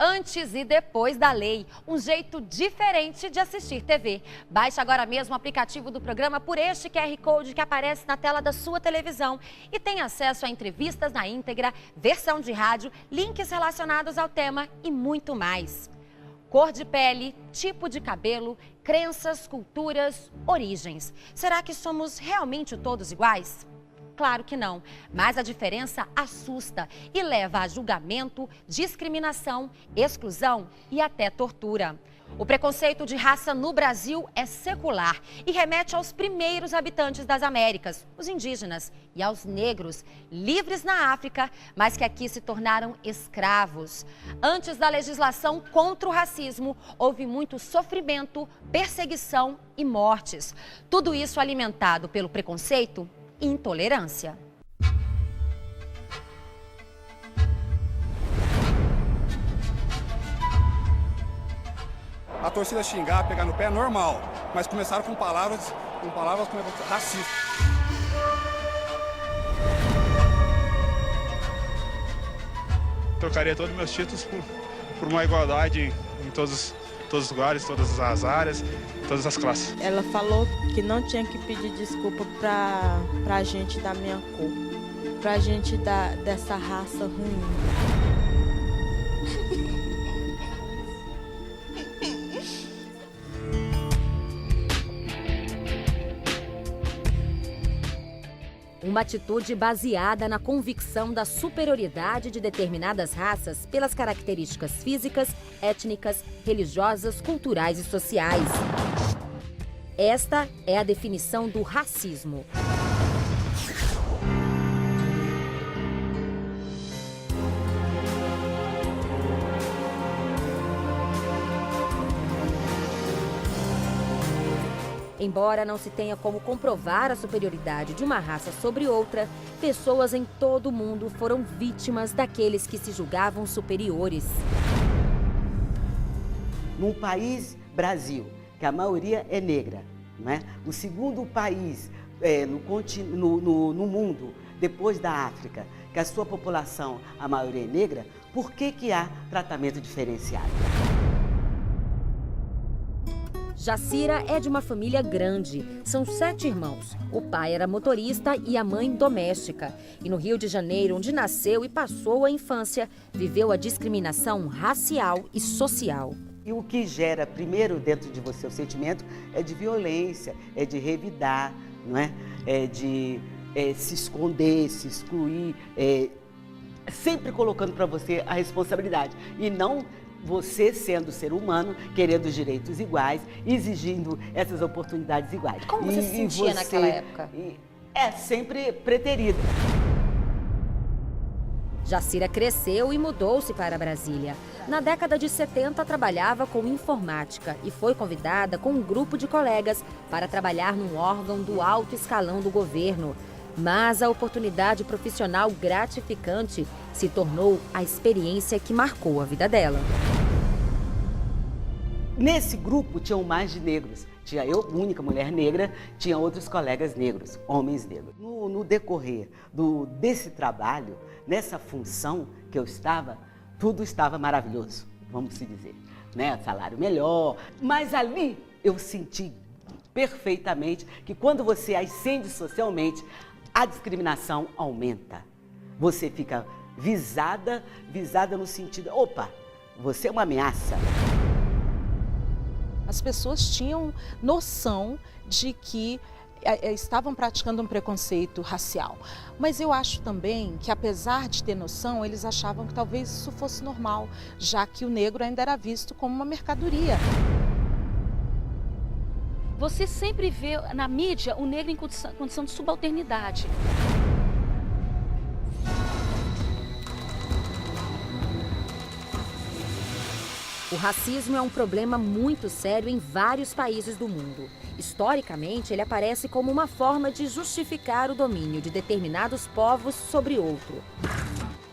Antes e depois da lei, um jeito diferente de assistir TV. Baixe agora mesmo o aplicativo do programa por este QR Code que aparece na tela da sua televisão e tenha acesso a entrevistas na íntegra, versão de rádio, links relacionados ao tema e muito mais. Cor de pele, tipo de cabelo, crenças, culturas, origens. Será que somos realmente todos iguais? Claro que não, mas a diferença assusta e leva a julgamento, discriminação, exclusão e até tortura. O preconceito de raça no Brasil é secular e remete aos primeiros habitantes das Américas, os indígenas, e aos negros, livres na África, mas que aqui se tornaram escravos. Antes da legislação contra o racismo, houve muito sofrimento, perseguição e mortes. Tudo isso alimentado pelo preconceito e intolerância. A torcida xingar, pegar no pé é normal, mas começaram com palavras racistas. Trocaria todos os meus títulos por uma igualdade em todos os lugares, todas as áreas, todas as classes. Ela falou que não tinha que pedir desculpa pra gente da minha cor, pra gente dessa raça ruim. Uma atitude baseada na convicção da superioridade de determinadas raças pelas características físicas, étnicas, religiosas, culturais e sociais. Esta é a definição do racismo. Embora não se tenha como comprovar a superioridade de uma raça sobre outra, pessoas em todo o mundo foram vítimas daqueles que se julgavam superiores. Num país, Brasil, que a maioria é negra, não é? O segundo país no mundo, depois da África, que a sua população, a maioria é negra, por que há tratamento diferenciado? Jacira é de uma família grande. São 7 irmãos. O pai era motorista e a mãe doméstica. E no Rio de Janeiro, onde nasceu e passou a infância, viveu a discriminação racial e social. E o que gera primeiro dentro de você o sentimento é de violência, é de revidar, não é? É de se esconder, se excluir, sempre colocando para você a responsabilidade e não você sendo ser humano, querendo os direitos iguais, exigindo essas oportunidades iguais. Como você se sentia naquela época? Sempre preterida. Jacira cresceu e mudou-se para Brasília. Na década de 70, trabalhava com informática e foi convidada com um grupo de colegas para trabalhar num órgão do alto escalão do governo. Mas a oportunidade profissional gratificante se tornou a experiência que marcou a vida dela. Nesse grupo tinham mais de negros. Tinha eu, única mulher negra, tinha outros colegas negros, homens negros. No decorrer desse trabalho, nessa função que eu estava, tudo estava maravilhoso, vamos se dizer, né? Salário melhor, mas ali eu senti perfeitamente que quando você ascende socialmente, a discriminação aumenta. Você fica visada no sentido, opa, você é uma ameaça. As pessoas tinham noção de que estavam praticando um preconceito racial. Mas eu acho também que, apesar de ter noção, eles achavam que talvez isso fosse normal, já que o negro ainda era visto como uma mercadoria. Você sempre vê na mídia o negro em condição de subalternidade. O racismo é um problema muito sério em vários países do mundo. Historicamente, ele aparece como uma forma de justificar o domínio de determinados povos sobre outro.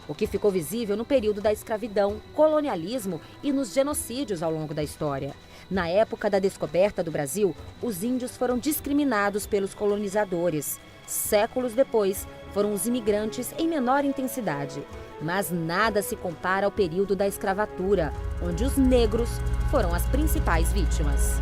O que ficou visível no período da escravidão, colonialismo e nos genocídios ao longo da história. Na época da descoberta do Brasil, os índios foram discriminados pelos colonizadores. Séculos depois, foram os imigrantes em menor intensidade. Mas nada se compara ao período da escravatura, onde os negros foram as principais vítimas.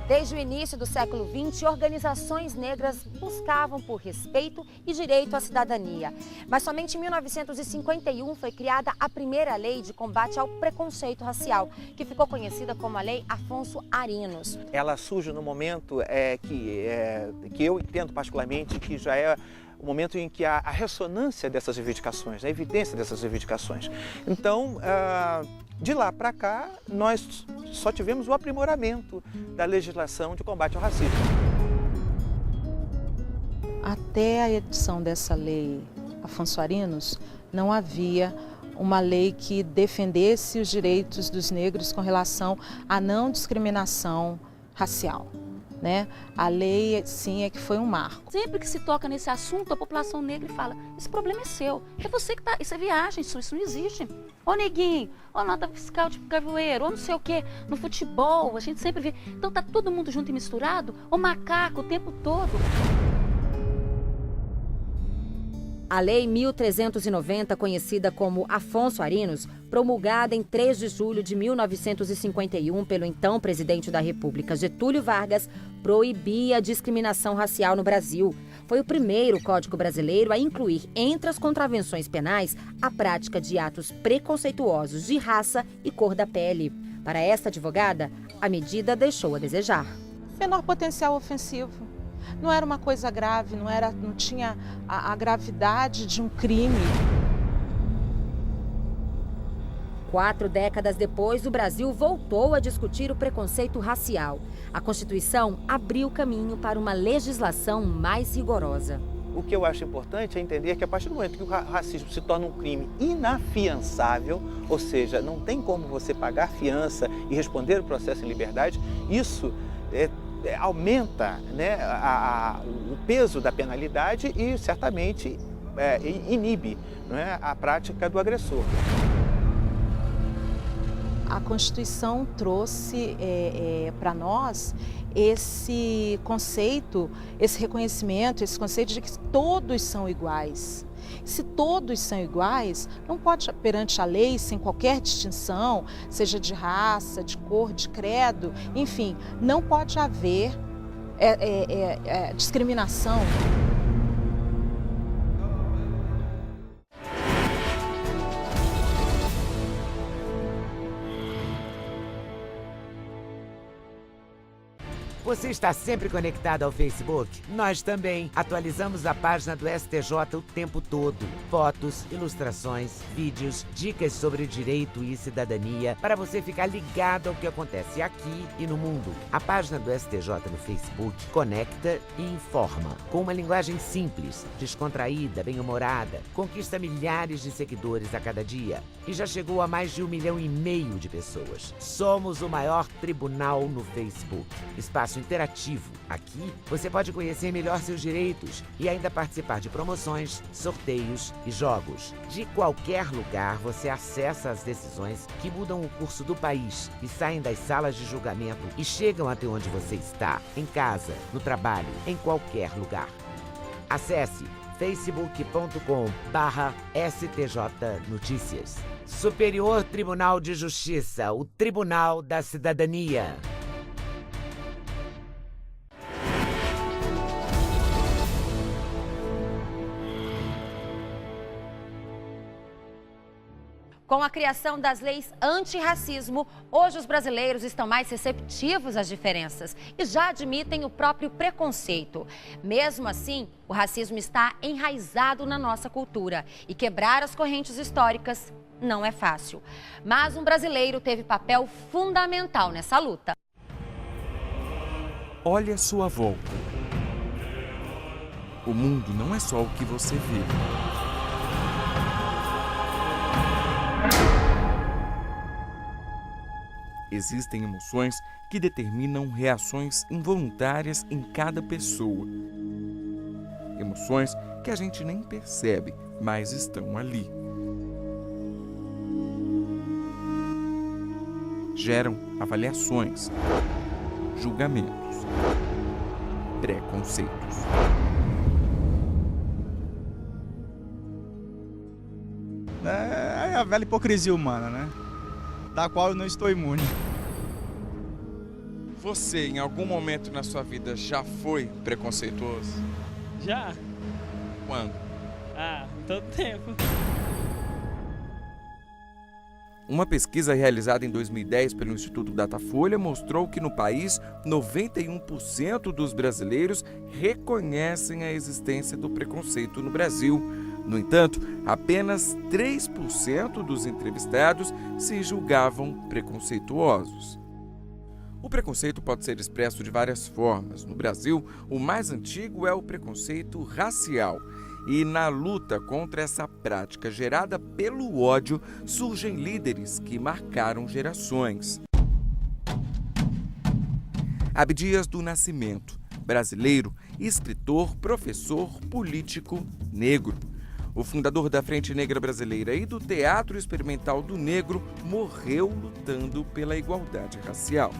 Desde o início do século XX, organizações negras buscavam por respeito e direito à cidadania. Mas somente em 1951 foi criada a primeira lei de combate ao preconceito racial, que ficou conhecida como a Lei Afonso Arinos. Ela surge no momento que eu entendo particularmente que já é o momento em que há a ressonância dessas reivindicações, a evidência dessas reivindicações. Então, de lá para cá, nós só tivemos o aprimoramento da legislação de combate ao racismo. Até a edição dessa lei Afonso Arinos, não havia uma lei que defendesse os direitos dos negros com relação à não discriminação racial. A lei, sim, é que foi um marco. Sempre que se toca nesse assunto, a população negra fala, esse problema é seu, é você que tá, isso é viagem, isso não existe. Ô neguinho, ô nota fiscal de cavoeiro, ou não sei o quê, no futebol, a gente sempre vê. Então tá todo mundo junto e misturado, ô macaco o tempo todo. A Lei 1390, conhecida como Afonso Arinos, promulgada em 3 de julho de 1951 pelo então presidente da República, Getúlio Vargas, proibia a discriminação racial no Brasil. Foi o primeiro Código brasileiro a incluir entre as contravenções penais a prática de atos preconceituosos de raça e cor da pele. Para esta advogada, a medida deixou a desejar. Menor potencial ofensivo. Não era uma coisa grave, não tinha a gravidade de um crime. 4 décadas depois, o Brasil voltou a discutir o preconceito racial. A Constituição abriu caminho para uma legislação mais rigorosa. O que eu acho importante é entender que a partir do momento que o racismo se torna um crime inafiançável, ou seja, não tem como você pagar fiança e responder o processo em liberdade, isso aumenta, o peso da penalidade e certamente inibe, a prática do agressor. A Constituição trouxe para nós esse conceito, esse reconhecimento, esse conceito de que todos são iguais. Se todos são iguais, não pode, perante a lei, sem qualquer distinção, seja de raça, de cor, de credo, enfim, não pode haver discriminação. Você está sempre conectado ao Facebook? Nós também. Atualizamos a página do STJ o tempo todo. Fotos, ilustrações, vídeos, dicas sobre direito e cidadania para você ficar ligado ao que acontece aqui e no mundo. A página do STJ no Facebook conecta e informa. Com uma linguagem simples, descontraída, bem-humorada, conquista milhares de seguidores a cada dia e já chegou a mais de 1,5 milhão de pessoas. Somos o maior tribunal no Facebook. Espaço interativo. Aqui você pode conhecer melhor seus direitos e ainda participar de promoções, sorteios e jogos. De qualquer lugar você acessa as decisões que mudam o curso do país e saem das salas de julgamento e chegam até onde você está, em casa, no trabalho, em qualquer lugar. Acesse facebook.com/STJ Notícias. Superior Tribunal de Justiça, o Tribunal da Cidadania. Com a criação das leis antirracismo, hoje os brasileiros estão mais receptivos às diferenças e já admitem o próprio preconceito. Mesmo assim, o racismo está enraizado na nossa cultura e quebrar as correntes históricas não é fácil. Mas um brasileiro teve papel fundamental nessa luta. Olhe à sua volta. O mundo não é só o que você vê. Existem emoções que determinam reações involuntárias em cada pessoa. Emoções que a gente nem percebe, mas estão ali. Geram avaliações, julgamentos, preconceitos. É a velha hipocrisia humana, né? Da qual eu não estou imune. Você, em algum momento na sua vida, já foi preconceituoso? Já? Quando? Todo tempo. Uma pesquisa realizada em 2010 pelo Instituto Datafolha mostrou que no país, 91% dos brasileiros reconhecem a existência do preconceito no Brasil. No entanto, apenas 3% dos entrevistados se julgavam preconceituosos. O preconceito pode ser expresso de várias formas. No Brasil, o mais antigo é o preconceito racial. E na luta contra essa prática gerada pelo ódio, surgem líderes que marcaram gerações. Abdias do Nascimento, brasileiro, escritor, professor, político, negro. O fundador da Frente Negra Brasileira e do Teatro Experimental do Negro morreu lutando pela igualdade racial.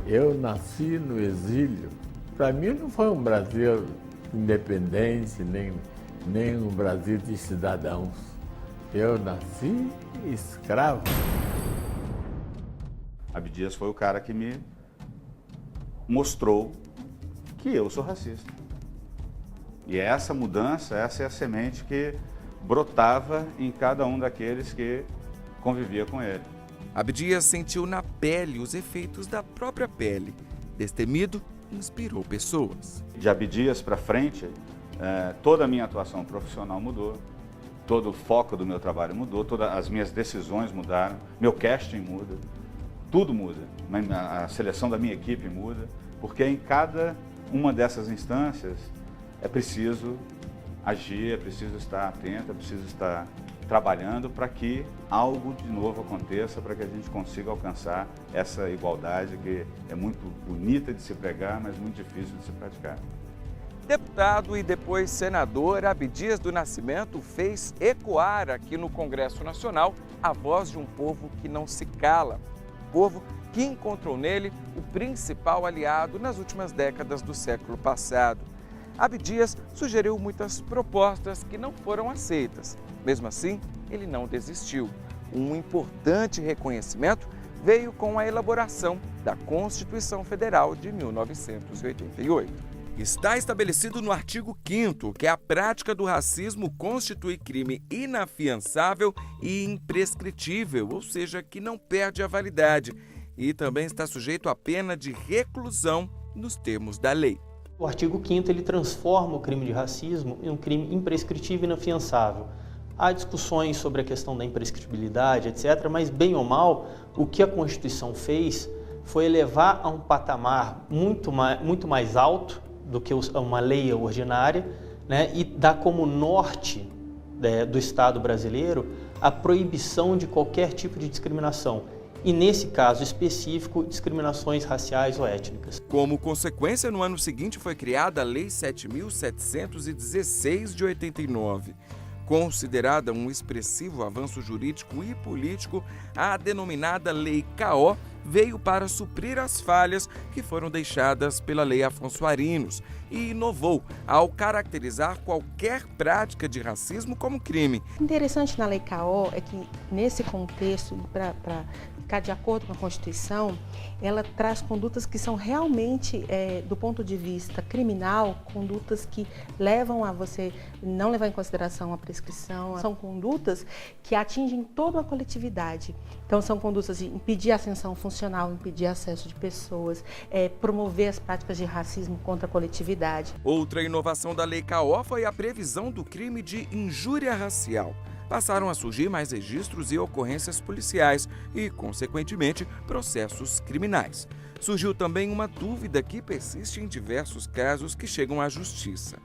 Eu nasci no exílio. Para mim não foi um Brasil independente, nem um Brasil de cidadãos. Eu nasci escravo. Abdias foi o cara que me mostrou que eu sou racista. E essa mudança, essa é a semente que brotava em cada um daqueles que convivia com ele. Abdias sentiu na pele os efeitos da própria pele. Destemido, inspirou pessoas. De Abdias para frente, toda a minha atuação profissional mudou, todo o foco do meu trabalho mudou, todas as minhas decisões mudaram, meu casting muda, tudo muda. A seleção da minha equipe muda, porque em cada uma dessas instâncias é preciso agir, é preciso estar atento, é preciso estar trabalhando para que algo de novo aconteça, para que a gente consiga alcançar essa igualdade que é muito bonita de se pregar, mas muito difícil de se praticar. Deputado e depois senador, Abdias do Nascimento fez ecoar aqui no Congresso Nacional a voz de um povo que não se cala. Povo que encontrou nele o principal aliado nas últimas décadas do século passado. Abdias sugeriu muitas propostas que não foram aceitas. Mesmo assim, ele não desistiu. Um importante reconhecimento veio com a elaboração da Constituição Federal de 1988. Está estabelecido no artigo 5º que a prática do racismo constitui crime inafiançável e imprescritível, ou seja, que não perde a validade, e também está sujeito à pena de reclusão nos termos da lei. O artigo 5º ele transforma o crime de racismo em um crime imprescritível e inafiançável. Há discussões sobre a questão da imprescritibilidade, etc., mas bem ou mal, o que a Constituição fez foi elevar a um patamar muito mais alto do que uma lei ordinária, né, e dar como norte do Estado brasileiro a proibição de qualquer tipo de discriminação. E, nesse caso específico, discriminações raciais ou étnicas. Como consequência, no ano seguinte foi criada a Lei 7.716 de 89. Considerada um expressivo avanço jurídico e político, a denominada Lei K.O. veio para suprir as falhas que foram deixadas pela Lei Afonso Arinos e inovou ao caracterizar qualquer prática de racismo como crime. Interessante na Lei K.O. é que, nesse contexto, para ficar de acordo com a Constituição, ela traz condutas que são realmente, do ponto de vista criminal, condutas que levam a você não levar em consideração a prescrição. São condutas que atingem toda a coletividade. Então, são condutas de impedir a ascensão funcional, impedir acesso de pessoas, promover as práticas de racismo contra a coletividade. Outra inovação da Lei K.O. foi a previsão do crime de injúria racial. Passaram a surgir mais registros e ocorrências policiais e, consequentemente, processos criminais. Surgiu também uma dúvida que persiste em diversos casos que chegam à justiça.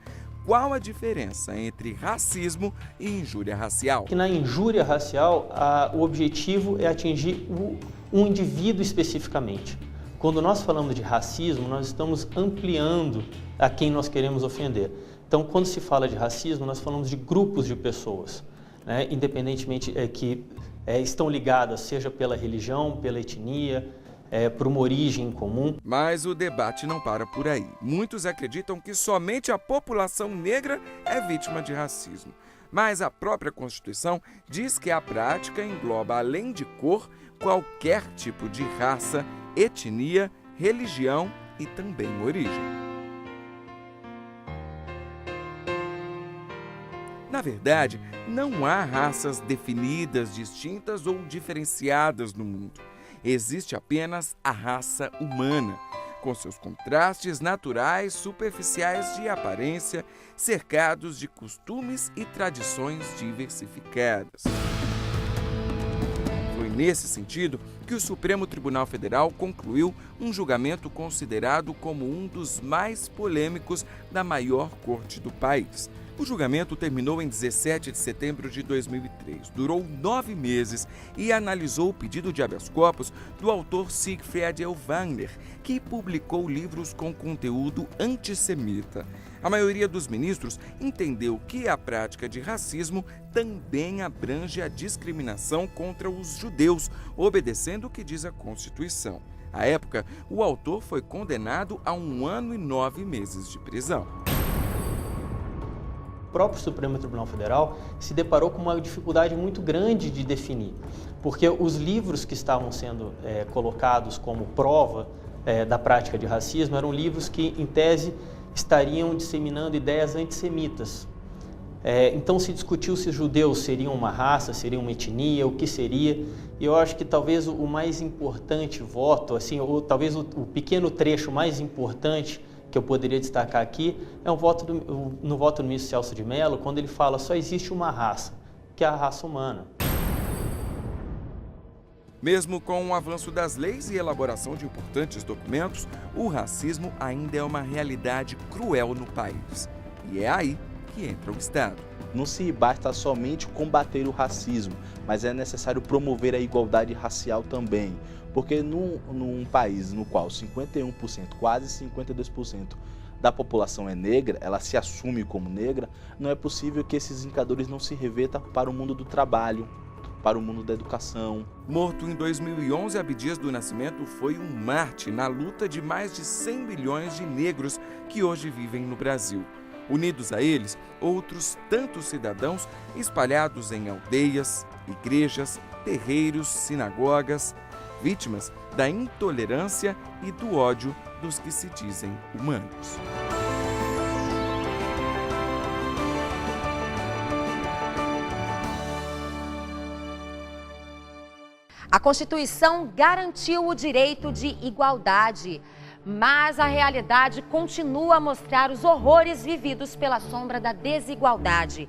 Qual a diferença entre racismo e injúria racial? Que na injúria racial, o objetivo é atingir um indivíduo especificamente. Quando nós falamos de racismo, nós estamos ampliando a quem nós queremos ofender. Então, quando se fala de racismo, nós falamos de grupos de pessoas, né, independentemente que estão ligadas, seja pela religião, pela etnia, por uma origem comum. Mas o debate não para por aí. Muitos acreditam que somente a população negra é vítima de racismo. Mas a própria Constituição diz que a prática engloba, além de cor, qualquer tipo de raça, etnia, religião e também origem. Na verdade, não há raças definidas, distintas ou diferenciadas no mundo. Existe apenas a raça humana, com seus contrastes naturais, superficiais de aparência, cercados de costumes e tradições diversificadas. Foi nesse sentido que o Supremo Tribunal Federal concluiu um julgamento considerado como um dos mais polêmicos da maior corte do país. O julgamento terminou em 17 de setembro de 2003, durou 9 meses e analisou o pedido de habeas corpus do autor Siegfried Ellwanger, que publicou livros com conteúdo antissemita. A maioria dos ministros entendeu que a prática de racismo também abrange a discriminação contra os judeus, obedecendo o que diz a Constituição. À época, o autor foi condenado a 1 ano e 9 meses de prisão. O próprio Supremo Tribunal Federal se deparou com uma dificuldade muito grande de definir, porque os livros que estavam sendo colocados como prova da prática de racismo eram livros que, em tese, estariam disseminando ideias antissemitas. Então se discutiu se os judeus seriam uma raça, seriam uma etnia, o que seria. E eu acho que talvez o mais importante voto, assim, ou talvez o pequeno trecho mais importante que eu poderia destacar aqui, é no voto do ministro Celso de Mello, quando ele fala só existe uma raça, que é a raça humana. Mesmo com o avanço das leis e elaboração de importantes documentos, o racismo ainda é uma realidade cruel no país. E é aí que entra o Estado. Não se basta somente combater o racismo, mas é necessário promover a igualdade racial também. Porque num país no qual 51%, quase 52% da população é negra, ela se assume como negra, não é possível que esses indicadores não se revertam para o mundo do trabalho, para o mundo da educação. Morto em 2011, Abdias do Nascimento foi um mártir na luta de mais de 100 milhões de negros que hoje vivem no Brasil. Unidos a eles, outros tantos cidadãos espalhados em aldeias, igrejas, terreiros, sinagogas, vítimas da intolerância e do ódio dos que se dizem humanos. A Constituição garantiu o direito de igualdade, mas a realidade continua a mostrar os horrores vividos pela sombra da desigualdade.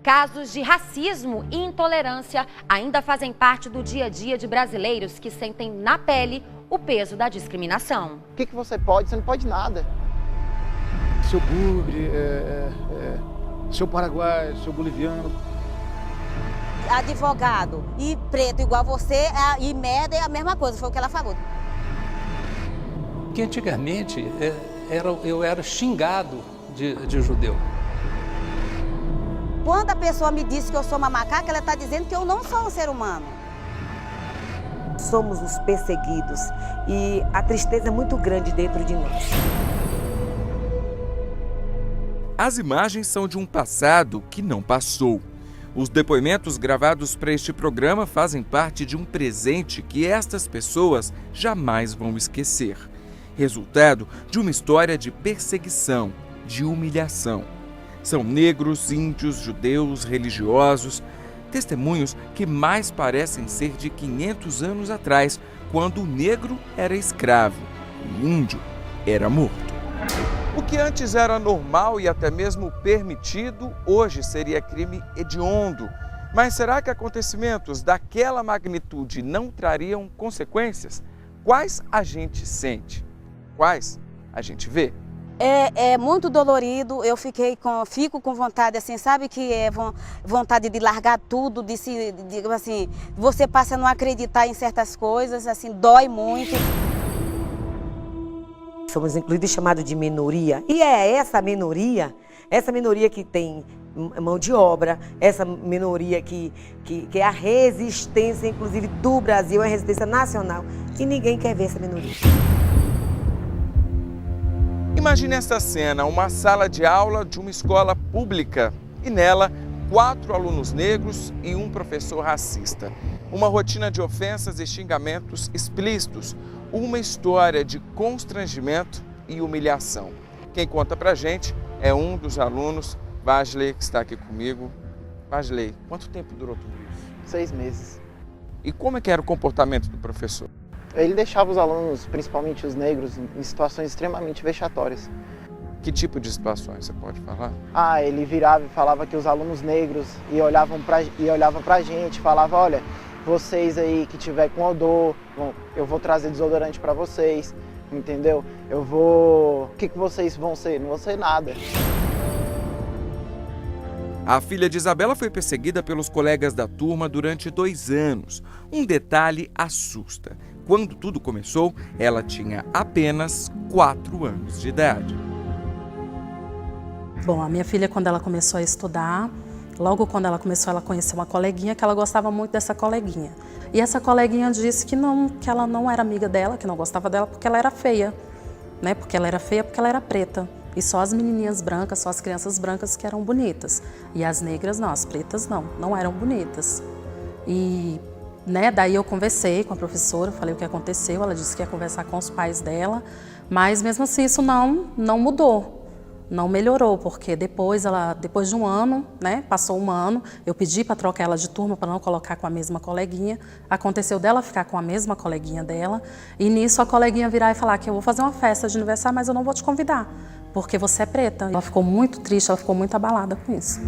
Casos de racismo e intolerância ainda fazem parte do dia a dia de brasileiros que sentem na pele o peso da discriminação. O que você pode? Você não pode nada. Seu bugre, seu paraguaio, seu boliviano. Advogado e preto igual você e merda é a mesma coisa, foi o que ela falou. Que antigamente eu era xingado de judeu. Quando a pessoa me diz que eu sou uma macaca, ela está dizendo que eu não sou um ser humano. Somos os perseguidos e a tristeza é muito grande dentro de nós. As imagens são de um passado que não passou. Os depoimentos gravados para este programa fazem parte de um presente que estas pessoas jamais vão esquecer. Resultado de uma história de perseguição, de humilhação. São negros, índios, judeus, religiosos, testemunhos que mais parecem ser de 500 anos atrás, quando o negro era escravo e o índio era morto. O que antes era normal e até mesmo permitido, hoje seria crime hediondo. Mas será que acontecimentos daquela magnitude não trariam consequências? Quais a gente sente? Quais a gente vê? É muito dolorido, eu fico com vontade, assim, sabe que é vontade de largar tudo, assim, você passa a não acreditar em certas coisas, assim, dói muito. Somos incluídos chamados de minoria, e é essa minoria que tem mão de obra, essa minoria que é a resistência, inclusive, do Brasil, é a resistência nacional, e ninguém quer ver essa minoria. Imagine essa cena, uma sala de aula de uma escola pública e nela 4 alunos negros e um professor racista. Uma rotina de ofensas e xingamentos explícitos, uma história de constrangimento e humilhação. Quem conta pra gente é um dos alunos, Vasley, que está aqui comigo. Vasley, quanto tempo durou tudo isso? 6 meses. E como é que era o comportamento do professor? Ele deixava os alunos, principalmente os negros, em situações extremamente vexatórias. Que tipo de situações você pode falar? Ele virava e falava que os alunos negros olhavam pra gente, falava, olha, vocês aí que tiver com odor, eu vou trazer desodorante pra vocês, entendeu? O que vocês vão ser? Não vão ser nada. A filha de Isabela foi perseguida pelos colegas da turma durante 2 anos. Um detalhe assusta. Quando tudo começou, ela tinha apenas 4 anos de idade. Bom, a minha filha, quando ela começou a estudar, logo quando ela começou, ela conheceu uma coleguinha que ela gostava muito dessa coleguinha. E essa coleguinha disse que ela não era amiga dela, que não gostava dela porque ela era feia, né? Porque ela era feia porque ela era preta. E só as menininhas brancas, só as crianças brancas que eram bonitas. E as negras não, as pretas não eram bonitas. E, né, daí eu conversei com a professora, falei o que aconteceu, ela disse que ia conversar com os pais dela, mas mesmo assim isso não mudou. Não melhorou, porque depois de um ano, né, passou um ano, eu pedi para trocar ela de turma, para não colocar com a mesma coleguinha. Aconteceu dela ficar com a mesma coleguinha dela, e nisso a coleguinha virar e falar que eu vou fazer uma festa de aniversário, mas eu não vou te convidar, porque você é preta. Ela ficou muito triste, ela ficou muito abalada com isso.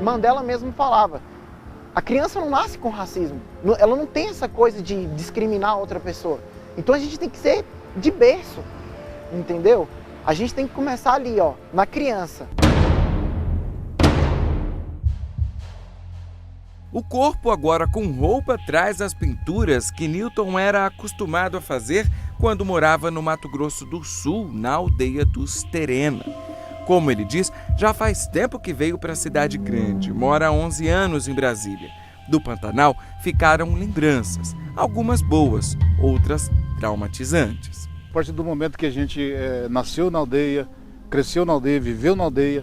Mandela mesmo falava, a criança não nasce com racismo, ela não tem essa coisa de discriminar outra pessoa. Então a gente tem que ser de berço. Entendeu? A gente tem que começar ali, ó, na criança. O corpo, agora com roupa, traz as pinturas que Newton era acostumado a fazer quando morava no Mato Grosso do Sul, na aldeia dos Terena. Como ele diz, já faz tempo que veio para a cidade grande, mora há 11 anos em Brasília. Do Pantanal ficaram lembranças, algumas boas, outras traumatizantes. A partir do momento que a gente nasceu na aldeia, cresceu na aldeia, viveu na aldeia,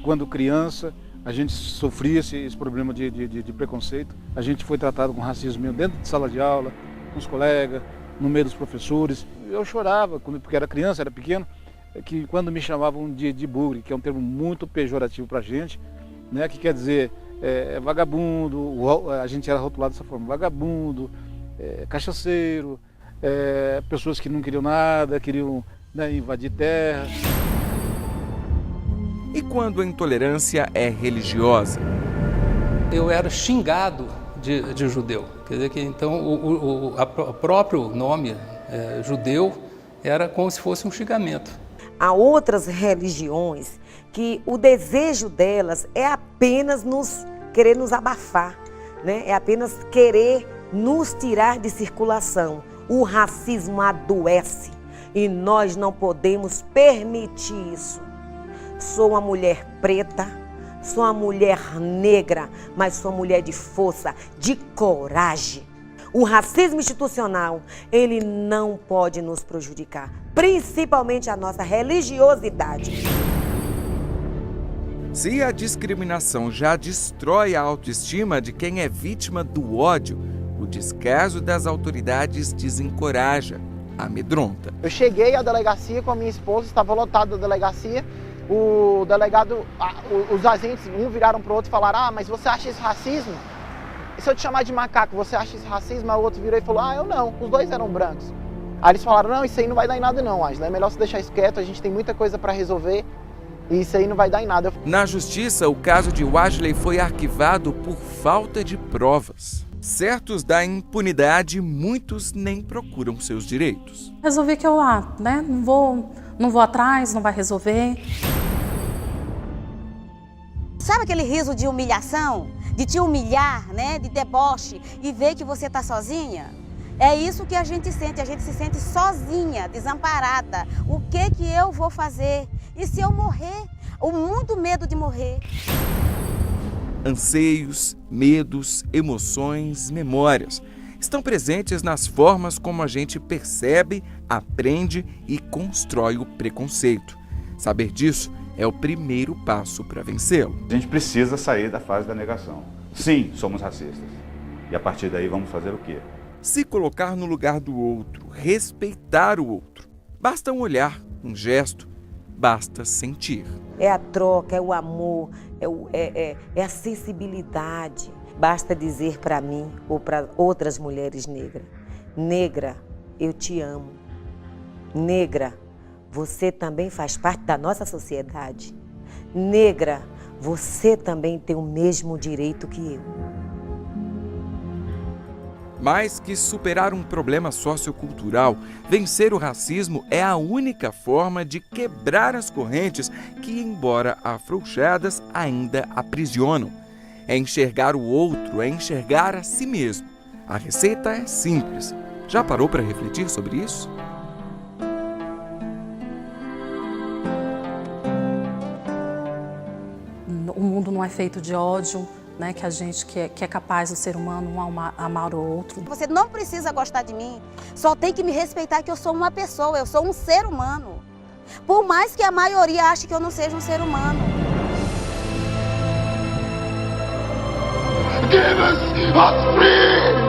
quando criança, a gente sofria esse problema de preconceito. A gente foi tratado com racismo dentro de sala de aula, com os colegas, no meio dos professores. Eu chorava, porque era criança, era pequeno, que quando me chamavam de bugre, que é um termo muito pejorativo para a gente, né, que quer dizer vagabundo, a gente era rotulado dessa forma, vagabundo, cachaceiro, pessoas que não queriam nada, queriam, né, invadir terra. E quando a intolerância é religiosa? Eu era xingado de judeu. Quer dizer que então o próprio nome judeu era como se fosse um xingamento. Há outras religiões que o desejo delas é apenas querer nos abafar, né? É apenas querer nos tirar de circulação. O racismo adoece e nós não podemos permitir isso. Sou uma mulher preta, sou uma mulher negra, mas sou uma mulher de força, de coragem. O racismo institucional, ele não pode nos prejudicar, principalmente a nossa religiosidade. Se a discriminação já destrói a autoestima de quem é vítima do ódio, o descaso das autoridades desencoraja, amedronta. Eu cheguei à delegacia com a minha esposa, estava lotado a delegacia. O delegado, os agentes, um viraram para o outro e falaram: mas você acha isso racismo? E se eu te chamar de macaco, você acha isso racismo? Aí o outro virou e falou: eu não, os dois eram brancos. Aí eles falaram: não, isso aí não vai dar em nada não, Ângela, é melhor você deixar isso quieto, a gente tem muita coisa para resolver e isso aí não vai dar em nada. Na justiça, o caso de Vasley foi arquivado por falta de provas. Certos da impunidade, muitos nem procuram seus direitos. Resolvi que eu não vou atrás, não vai resolver. Sabe aquele riso de humilhação? De te humilhar, né? De deboche e ver que você está sozinha? É isso que a gente se sente sozinha, desamparada. O que eu vou fazer? E se eu morrer? Ou muito medo de morrer. Anseios, medos, emoções, memórias estão presentes nas formas como a gente percebe, aprende e constrói o preconceito. Saber disso é o primeiro passo para vencê-lo. A gente precisa sair da fase da negação. Sim, somos racistas. E a partir daí vamos fazer o quê? Se colocar no lugar do outro, respeitar o outro. Basta um olhar, um gesto, basta sentir. É a troca, é o amor, é a sensibilidade. Basta dizer para mim ou para outras mulheres negras: negra, eu te amo. Negra, você também faz parte da nossa sociedade. Negra, você também tem o mesmo direito que eu. Mais que superar um problema sociocultural, vencer o racismo é a única forma de quebrar as correntes que, embora afrouxadas, ainda aprisionam. É enxergar o outro, é enxergar a si mesmo. A receita é simples. Já parou para refletir sobre isso? O mundo não é feito de ódio, né? Que a gente que é capaz, o ser humano, um amar o outro. Você não precisa gostar de mim, só tem que me respeitar que eu sou uma pessoa, eu sou um ser humano. Por mais que a maioria ache que eu não seja um ser humano. Give us a free!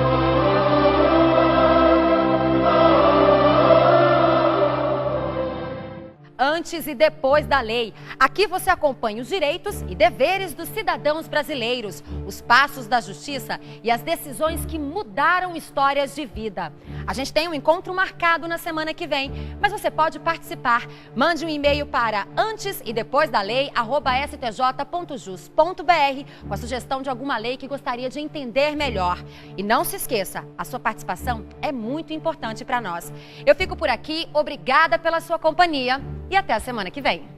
Antes e depois da lei. Aqui você acompanha os direitos e deveres dos cidadãos brasileiros, os passos da justiça e as decisões que mudaram histórias de vida. A gente tem um encontro marcado na semana que vem, mas você pode participar. Mande um e-mail para antesedaLei@stj.jus.br com a sugestão de alguma lei que gostaria de entender melhor. E não se esqueça, a sua participação é muito importante para nós. Eu fico por aqui, obrigada pela sua companhia e até a semana que vem.